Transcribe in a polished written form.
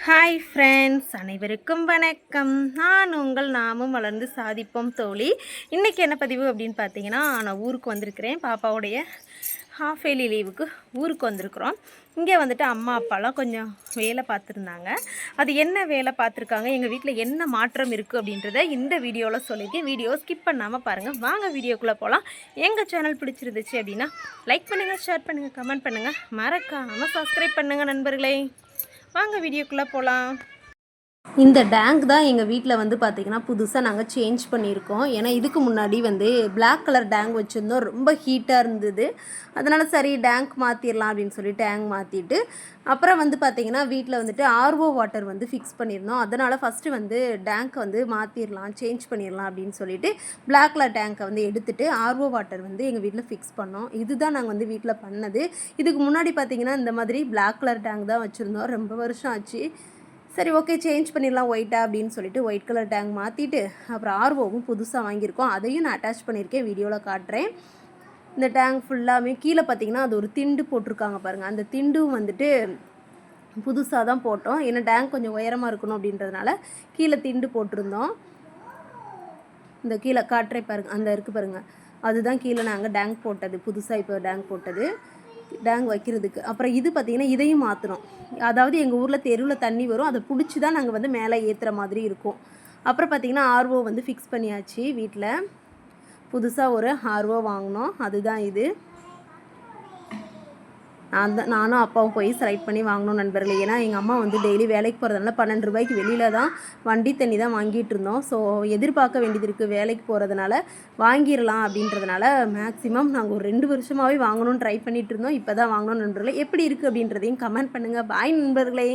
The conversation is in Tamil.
ஹாய் ஃப்ரெண்ட்ஸ், அனைவருக்கும் வணக்கம். நான் உங்கள் நாமும் வளர்ந்து சாதிப்போம் தோழி. இன்றைக்கி என்ன பதிவு அப்படின்னு பார்த்தீங்கன்னா, நான் ஊருக்கு வந்திருக்கிறேன். பாப்பாவுடைய ஹாஃப் இயர்லி லீவுக்கு ஊருக்கு வந்திருக்கிறோம். இங்கே வந்துட்டு அம்மா அப்பாலாம் கொஞ்சம் வேலை பார்த்துருந்தாங்க. அது என்ன வேலை பார்த்துருக்காங்க, எங்கள் வீட்டில் என்ன மாற்றம் இருக்குது அப்படின்றத இந்த வீடியோவில் சொல்லியிருக்கேன். வீடியோ ஸ்கிப் பண்ணாமல் பாருங்கள். வாங்க வீடியோக்குள்ளே போகலாம். எங்கள் சேனல் பிடிச்சிருந்துச்சு அப்படின்னா லைக் பண்ணுங்கள், ஷேர் பண்ணுங்கள், கமெண்ட் பண்ணுங்கள், மறக்காமல் சப்ஸ்கிரைப் பண்ணுங்கள் நண்பர்களே. வாங்க வீடியோக்குள்ளே போகலாம். இந்த டேங்க் தான் எங்கள் வீட்டில் வந்து பார்த்திங்கன்னா புதுசாக நாங்கள் சேஞ்ச் பண்ணியிருக்கோம். ஏன்னா இதுக்கு முன்னாடி வந்து பிளாக் கலர் டேங்க் வச்சுருந்தோம். ரொம்ப ஹீட்டாக இருந்தது. அதனால் சரி டேங்க் மாற்றிடலாம் அப்படின்னு சொல்லி டேங்க் மாற்றிட்டு அப்புறம் வந்து பார்த்திங்கன்னா வீட்டில் வந்துட்டு ஆர்ஓ வாட்டர் வந்து ஃபிக்ஸ் பண்ணியிருந்தோம். அதனால் ஃபஸ்ட்டு வந்து டேங்க்கை வந்து மாற்றிடலாம், சேஞ்ச் பண்ணிடலாம் அப்படின்னு சொல்லிட்டு பிளாக் கலர் டேங்க்கை வந்து எடுத்துகிட்டு ஆர்ஓ வாட்டர் வந்து எங்கள் வீட்டில் ஃபிக்ஸ் பண்ணோம். இதுதான் நாங்கள் வந்து வீட்டில் பண்ணது. இதுக்கு முன்னாடி பார்த்திங்கன்னா இந்த மாதிரி பிளாக் கலர் டேங்க் தான் வச்சுருந்தோம். ரொம்ப வருஷம் ஆச்சு. சரி ஓகே சேஞ்ச் பண்ணிடலாம் ஒயிட்டா அப்படின்னு சொல்லிட்டு ஒயிட் கலர் டேங்க் மாற்றிட்டு அப்புறம் ஆர்ஓவும் புதுசாக வாங்கியிருக்கோம். அதையும் நான் அட்டாச் பண்ணியிருக்கேன், வீடியோவில் காட்டுறேன். இந்த டேங்க் ஃபுல்லாமே கீழே பார்த்திங்கன்னா அது ஒரு திண்டு போட்டிருக்காங்க பாருங்கள். அந்த திண்டும் வந்துட்டு புதுசாக தான் போட்டோம். ஏன்னா டேங்க் கொஞ்சம் உயரமாக இருக்கணும் அப்படின்றதுனால கீழே திண்டு போட்டிருந்தோம். இந்த கீழே காட்டுறே பாருங்கள், அந்த இருக்குது பாருங்கள், அதுதான் கீழே நாங்கள் டேங்க் போட்டது, புதுசாக இப்போ டேங்க் போட்டது டேங்க் வைக்கிறதுக்கு. அப்புறம் இது பார்த்திங்கன்னா இதையும் மாற்றணும். அதாவது எங்கள் ஊரில் தெருவில் தண்ணி வரும், அதை பிடிச்சி தான் நாங்கள் வந்து மேலே ஏற்றுற மாதிரி இருக்கும். அப்புறம் பார்த்திங்கன்னா ஆர்ஓ வந்து ஃபிக்ஸ் பண்ணியாச்சு. வீட்டில் புதுசாக ஒரு ஆர்ஓ வாங்கினோம், அதுதான் இது. நானும் அப்பாவும் போய் செலக்ட் பண்ணி வாங்கினோம் நண்பர்களே. ஏன்னா எங்கள் அம்மா வந்து டெய்லி வேலைக்கு போகிறதுனால 12 ரூபாய்க்கு வெளியில் தான் வண்டி தண்ணி தான் வாங்கிட்டு இருந்தோம். ஸோ எதிர்பார்க்க வேண்டியது இருக்குது, வேலைக்கு போகிறதுனால வாங்கிடலாம் அப்படின்றதுனால மேக்ஸிமம் நாங்கள் ஒரு 2 வருஷமாகவே வாங்கணும்னு ட்ரை பண்ணிகிட்டு இருந்தோம். இப்போ தான் வாங்கினோம் நண்பர்களே. எப்படி இருக்குது அப்படின்றதையும் கமெண்ட் பண்ணுங்கள். பாய் நண்பர்களே.